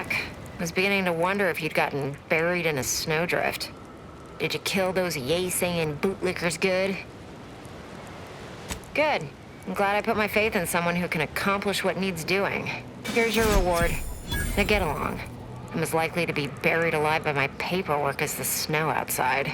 back. Was beginning to wonder if you'd gotten buried in a snowdrift. Did you kill those yay-saying bootlickers good? Good. I'm glad I put my faith in someone who can accomplish what needs doing. Here's your reward. Now get along. I'm as likely to be buried alive by my paperwork as the snow outside.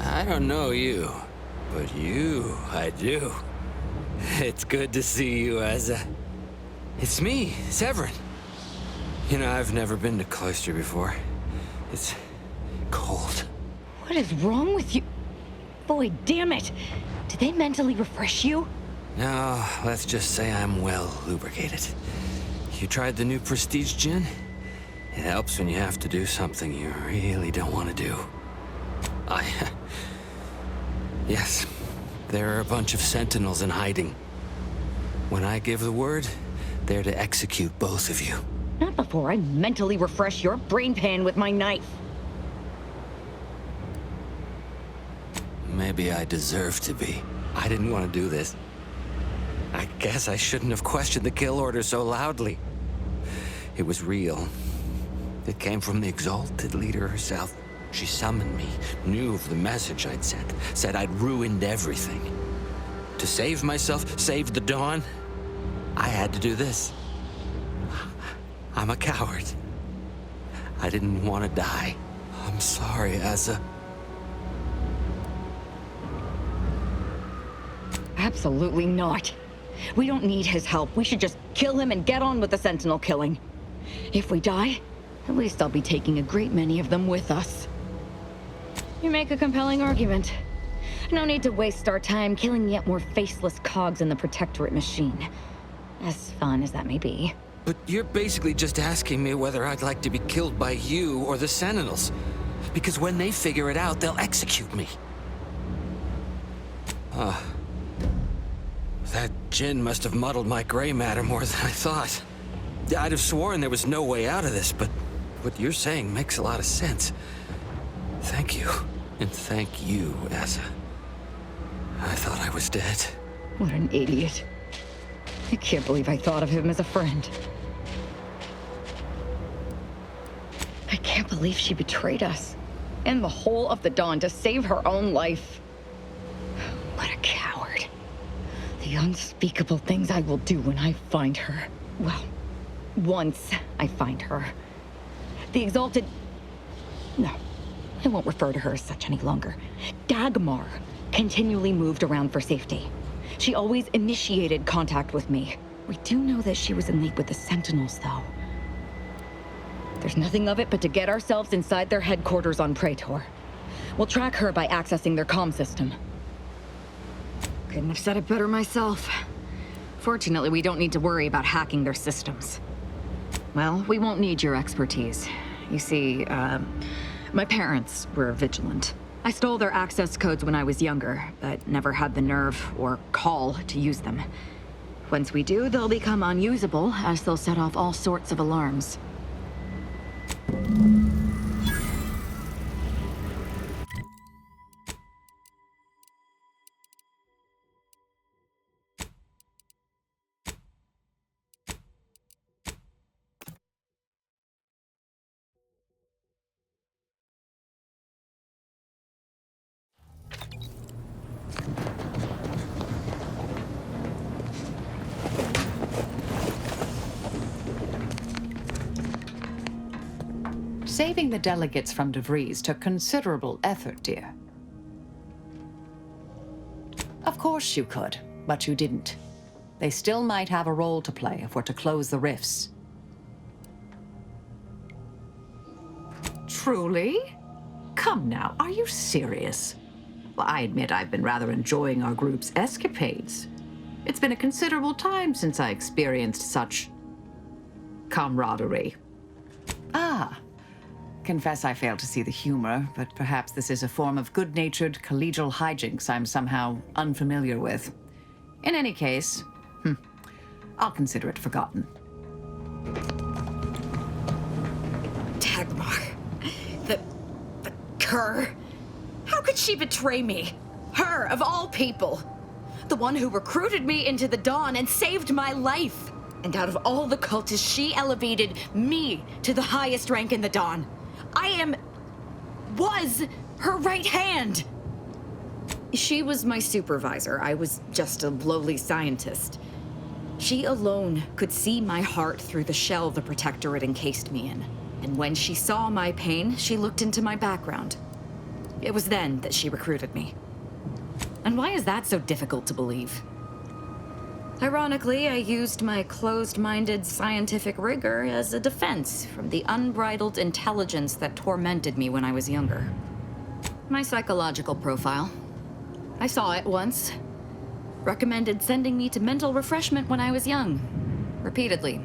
I don't know you, but you, I do. It's good to see you, Asa. It's me, Severin. You know, I've never been to Cloister before. It's cold. What is wrong with you? Boy, damn it. Did they mentally refresh you? No, let's just say I'm well lubricated. You tried the new Prestige gin? It helps when you have to do something you really don't want to do. Yes, there are a bunch of sentinels in hiding. When I give the word, they're to execute both of you. Not before I mentally refresh your brain pan with my knife. Maybe I deserve to be. I didn't want to do this. I guess I shouldn't have questioned the kill order so loudly. It was real. It came from the exalted leader herself. She summoned me, knew of the message I'd sent, said I'd ruined everything. To save myself, save the Dawn, I had to do this. I'm a coward. I didn't want to die. I'm sorry, Asa. Absolutely not. We don't need his help. We should just kill him and get on with the Sentinel killing. If we die, at least I'll be taking a great many of them with us. You make a compelling argument. No need to waste our time killing yet more faceless cogs in the Protectorate machine. As fun as that may be. But you're basically just asking me whether I'd like to be killed by you or the Sentinels. Because when they figure it out, they'll execute me. That gin must have muddled my gray matter more than I thought. I'd have sworn there was no way out of this, but what you're saying makes a lot of sense. Thank you. And thank you, Asa. I thought I was dead. What an idiot. I can't believe I thought of him as a friend. I can't believe she betrayed us. And the whole of the Dawn to save her own life. What a coward. The unspeakable things I will do when I find her. Well, once I find her. The exalted... No, I won't refer to her as such any longer. Dagmar continually moved around for safety. She always initiated contact with me. We do know that she was in league with the Sentinels, though. There's nothing of it but to get ourselves inside their headquarters on Praetor. We'll track her by accessing their comm system. Couldn't have said it better myself. Fortunately, we don't need to worry about hacking their systems. Well, we won't need your expertise. You see, my parents were vigilant. I stole their access codes when I was younger, but never had the nerve or call to use them. Once we do, they'll become unusable, as they'll set off all sorts of alarms. Saving the delegates from DeVries took considerable effort, dear. Of course you could, but you didn't. They still might have a role to play if we're to close the rifts. Truly? Come now, are you serious? Well, I admit I've been rather enjoying our group's escapades. It's been a considerable time since I experienced such camaraderie. Ah. Confess I fail to see the humor, but perhaps this is a form of good-natured collegial hijinks I'm somehow unfamiliar with. In any case, I'll consider it forgotten. Dagmar. The cur. How could she betray me? Her, of all people. The one who recruited me into the Dawn and saved my life. And out of all the cultists, she elevated me to the highest rank in the Dawn. was her right hand. She was my supervisor. I was just a lowly scientist. She alone could see my heart through the shell the Protectorate encased me in. And when she saw my pain, she looked into my background. It was then that she recruited me. And why is that so difficult to believe? Ironically, I used my closed-minded scientific rigor as a defense from the unbridled intelligence that tormented me when I was younger. My psychological profile. I saw it once. Recommended sending me to mental refreshment when I was young. Repeatedly.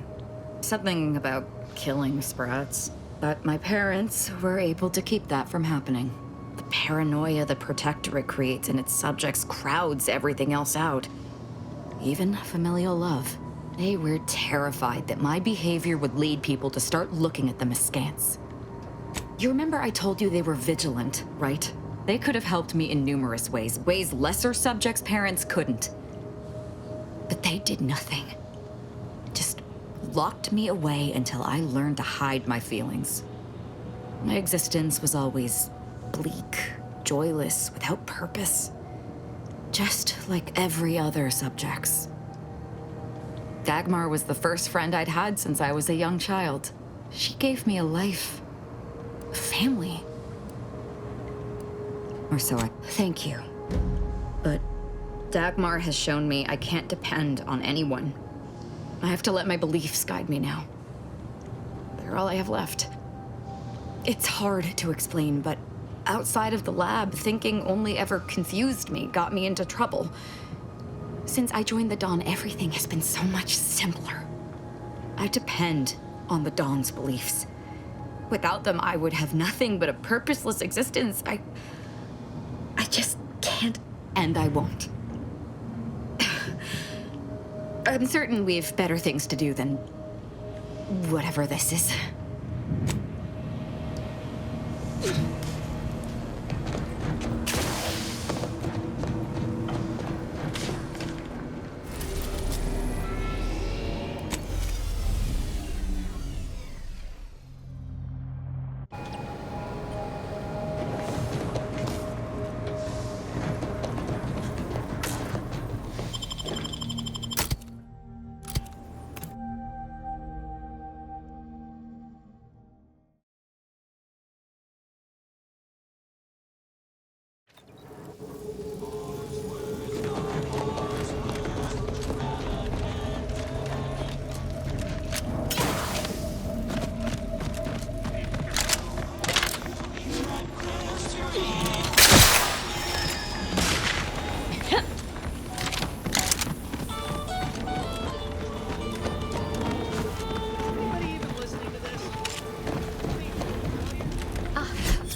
Something about killing sprats. But my parents were able to keep that from happening. The paranoia the Protectorate creates in its subjects crowds everything else out. Even familial love. They were terrified that my behavior would lead people to start looking at them askance. You remember I told you they were vigilant, right? They could have helped me in numerous ways, ways lesser subjects' parents couldn't. But they did nothing. Just locked me away until I learned to hide my feelings. My existence was always bleak, joyless, without purpose. Just like every other subject's. Dagmar was the first friend I'd had since I was a young child. She gave me a life, a family. Or so I thank you. But Dagmar has shown me I can't depend on anyone. I have to let my beliefs guide me now. They're all I have left. It's hard to explain, but outside of the lab, thinking only ever confused me, got me into trouble. Since I joined the Dawn, everything has been so much simpler. I depend on the Dawn's beliefs. Without them, I would have nothing but a purposeless existence. I just can't, and I won't. I'm certain we've better things to do than whatever this is.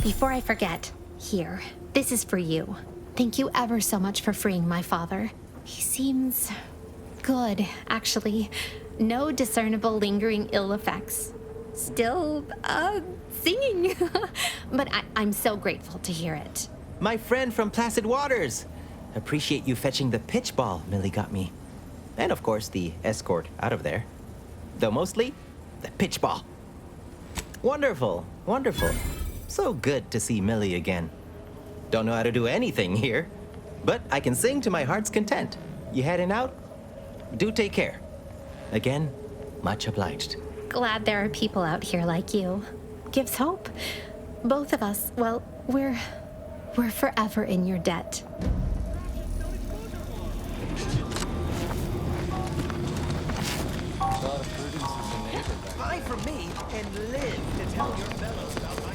Before I forget, here, this is for you. Thank you ever so much for freeing my father. He seems good, actually. No discernible lingering ill effects. Still, singing. But I'm so grateful to hear it. My friend from Placid Waters. Appreciate you fetching the pitch ball Millie got me. And of course, the escort out of there. Though mostly, the pitch ball. Wonderful, wonderful. So good to see Millie again. Don't know how to do anything here, but I can sing to my heart's content. You heading out? Do take care. Again, much obliged. Glad there are people out here like you. gives hope. Both of us, well, we're forever in your debt. Buy from me and live to tell your fellows about my...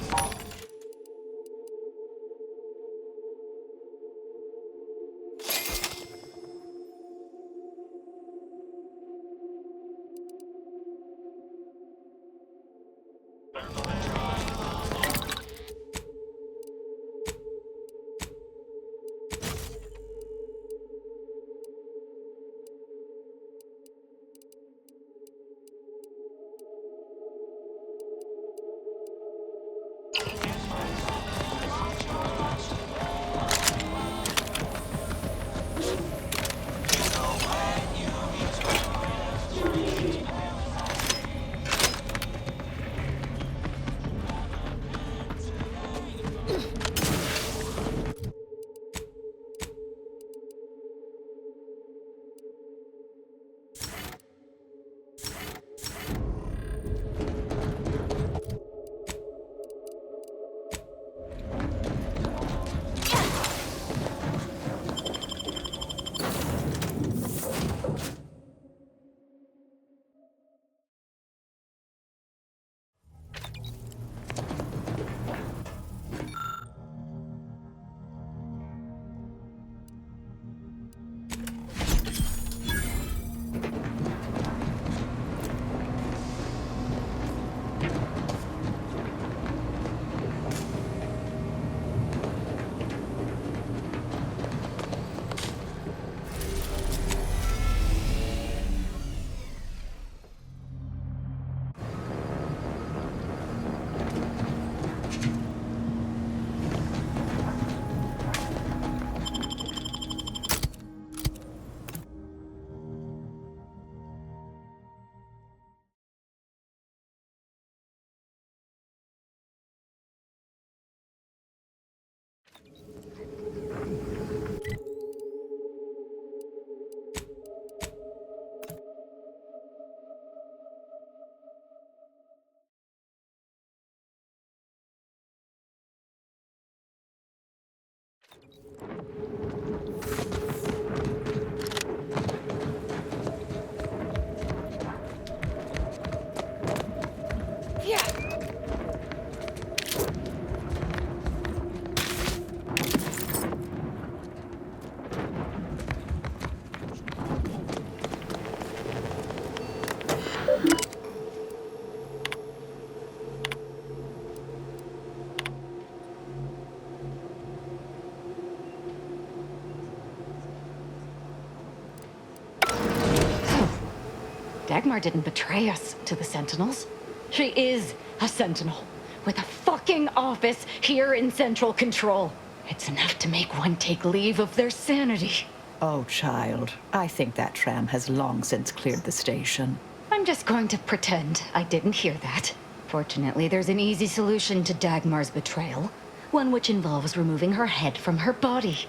Dagmar didn't betray us to the Sentinels. She is a Sentinel, with a fucking office here in Central Control. It's enough to make one take leave of their sanity. Oh, child, I think that tram has long since cleared the station. I'm just going to pretend I didn't hear that. Fortunately, there's an easy solution to Dagmar's betrayal. One which involves removing her head from her body.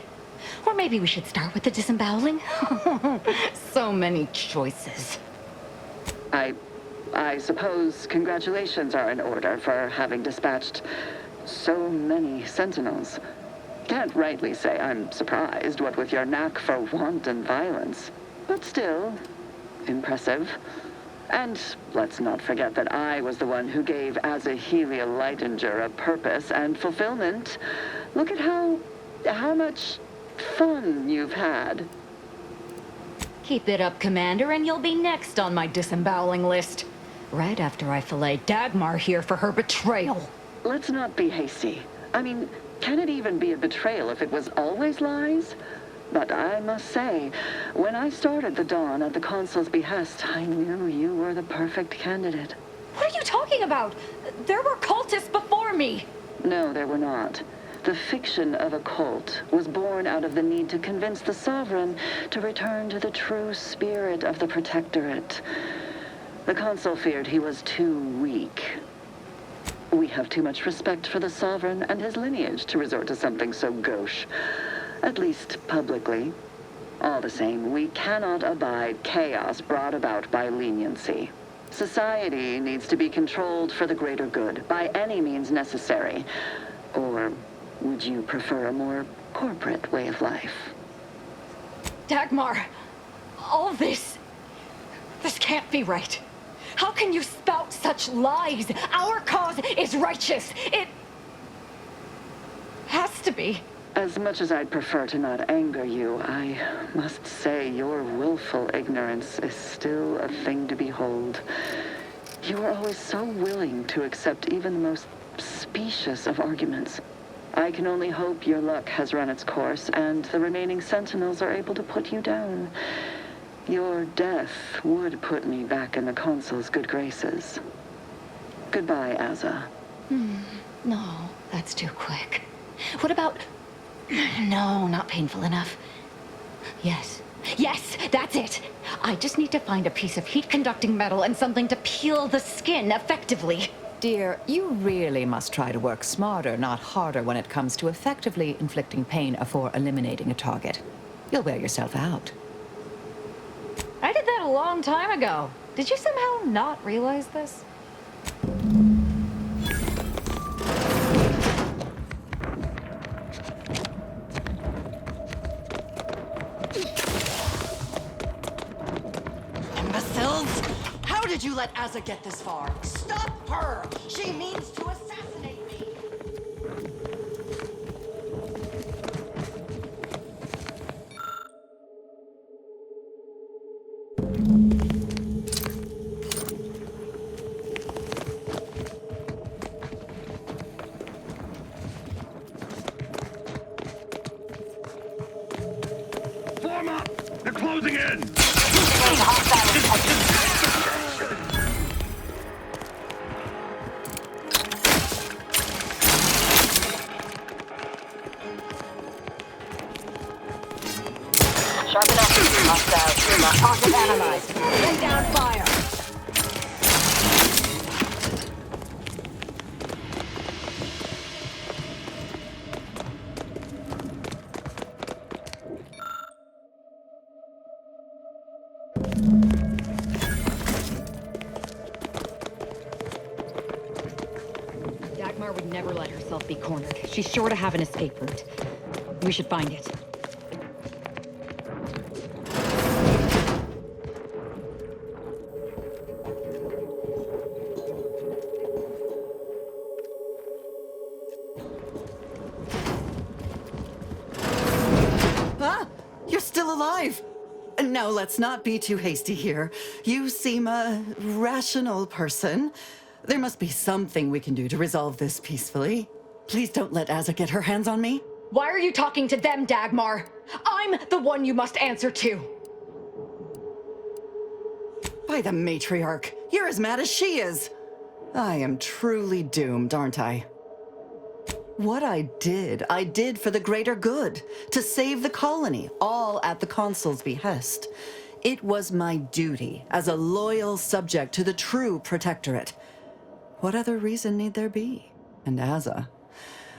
Or maybe we should start with the disemboweling? So many choices. I suppose congratulations are in order for having dispatched so many Sentinels. Can't rightly say I'm surprised, what with your knack for wanton violence. But still, impressive. And let's not forget that I was the one who gave Azahelia Leidinger a purpose and fulfillment. Look at how much fun you've had. Keep it up, Commander, and you'll be next on my disemboweling list. Right after I fillet Dagmar here for her betrayal. Let's not be hasty. I mean, can it even be a betrayal if it was always lies? But I must say, when I started the Dawn at the Consul's behest, I knew you were the perfect candidate. What are you talking about? There were cultists before me. No, there were not. The fiction of a cult was born out of the need to convince the Sovereign to return to the true spirit of the Protectorate. The Consul feared he was too weak. We have too much respect for the Sovereign and his lineage to resort to something so gauche. At least publicly. All the same, we cannot abide chaos brought about by leniency. Society needs to be controlled for the greater good, by any means necessary. Or would you prefer a more corporate way of life? Dagmar, all this can't be right. How can you spout such lies? Our cause is righteous. It has to be. As much as I'd prefer to not anger you, I must say your willful ignorance is still a thing to behold. You are always so willing to accept even the most specious of arguments. I can only hope your luck has run its course, and the remaining Sentinels are able to put you down. Your death would put me back in the Consul's good graces. Goodbye, Azza. No, that's too quick. What about... No, not painful enough. Yes, that's it. I just need to find a piece of heat-conducting metal and something to peel the skin effectively. Dear, you really must try to work smarter, not harder, when it comes to effectively inflicting pain before eliminating a target. You'll wear yourself out. I did that a long time ago. Did you somehow not realize this? Imbeciles! How did you let Azza get this far? Stop her! She means to assassinate me! Form up! They're closing in! Sharp enough. Hostile. Target analyzed. Lay down fire. Dagmar would never let herself be cornered. She's sure to have an escape route. We should find it. You're still alive! Now, let's not be too hasty here. You seem a rational person. There must be something we can do to resolve this peacefully. Please don't let Azza get her hands on me. Why are you talking to them, Dagmar? I'm the one you must answer to. By the matriarch, you're as mad as she is. I am truly doomed, aren't I? What I did for the greater good, to save the colony, all at the Consul's behest. It was my duty as a loyal subject to the true Protectorate. What other reason need there be? And Azza,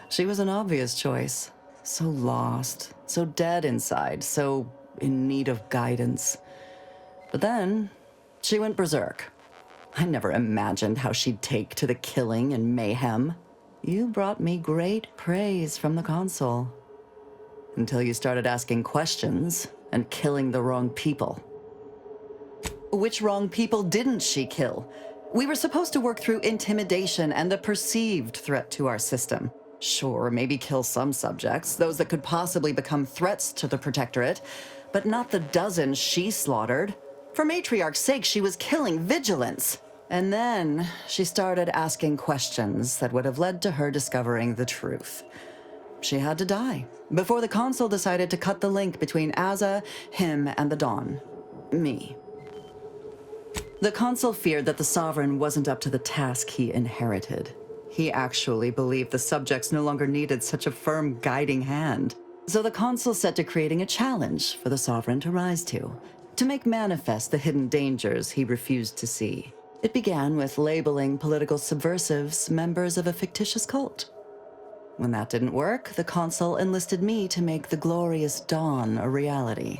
she was an obvious choice. So lost, so dead inside, so in need of guidance. But then, she went berserk. I never imagined how she'd take to the killing and mayhem. You brought me great praise from the Consul. Until you started asking questions and killing the wrong people. Which wrong people didn't she kill? We were supposed to work through intimidation and the perceived threat to our system. Sure, maybe kill some subjects, those that could possibly become threats to the Protectorate, but not the dozens she slaughtered. For Matriarch's sake, she was killing vigilance. And then she started asking questions that would have led to her discovering the truth. She had to die before the Consul decided to cut the link between Azza, him, and the Dawn. Me. The Consul feared that the Sovereign wasn't up to the task he inherited. He actually believed the subjects no longer needed such a firm guiding hand. So the Consul set to creating a challenge for the Sovereign to rise to make manifest the hidden dangers he refused to see. It began with labeling political subversives members of a fictitious cult. When that didn't work, the Consul enlisted me to make the glorious dawn a reality.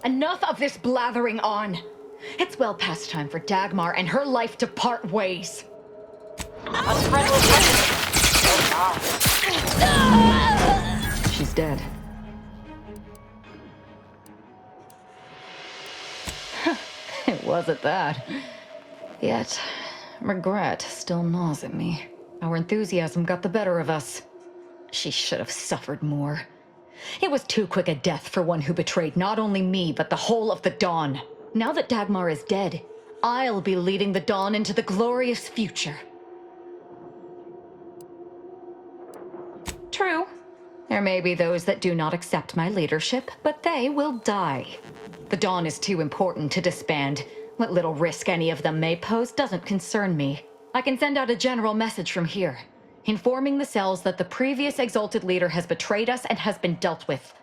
Enough of this blathering on. It's well past time for Dagmar and her life to part ways. She's dead. It was at that. Yet, regret still gnaws at me. Our enthusiasm got the better of us. She should have suffered more. It was too quick a death for one who betrayed not only me, but the whole of the Dawn. Now that Dagmar is dead, I'll be leading the Dawn into the glorious future. True. There may be those that do not accept my leadership, but they will die. The Dawn is too important to disband. What little risk any of them may pose doesn't concern me. I can send out a general message from here, informing the cells that the previous Exalted Leader has betrayed us and has been dealt with,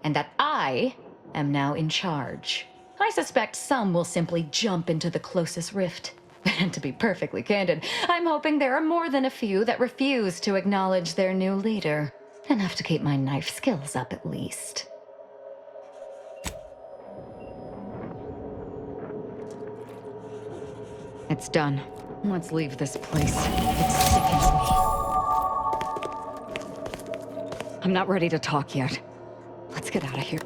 and that I am now in charge. I suspect some will simply jump into the closest rift. And to be perfectly candid, I'm hoping there are more than a few that refuse to acknowledge their new leader. Enough to keep my knife skills up, at least. It's done. Let's leave this place. It sickens me. I'm not ready to talk yet. Let's get out of here.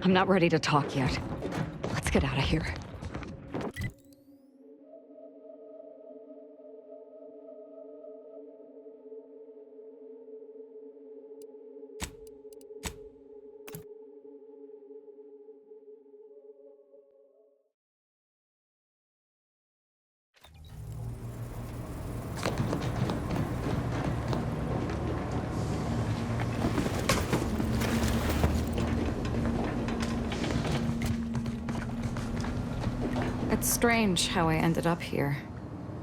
I'm not ready to talk yet. Let's get out of here. It's strange how I ended up here,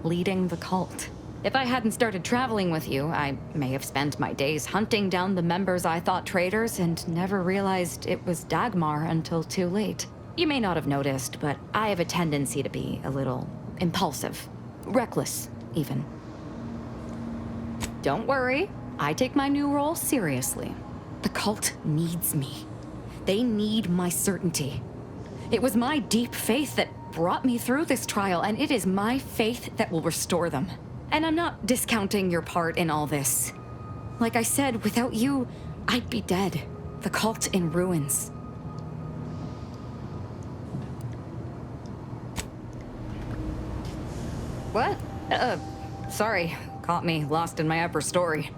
leading the cult. If I hadn't started traveling with you, I may have spent my days hunting down the members I thought traitors and never realized it was Dagmar until too late. You may not have noticed, but I have a tendency to be a little impulsive, reckless, even. Don't worry, I take my new role seriously. The cult needs me. They need my certainty. It was my deep faith that brought me through this trial, and it is my faith that will restore them. And I'm not discounting your part in all this. Like I said, without you, I'd be dead. The cult in ruins. What? Sorry. Caught me lost in my upper story.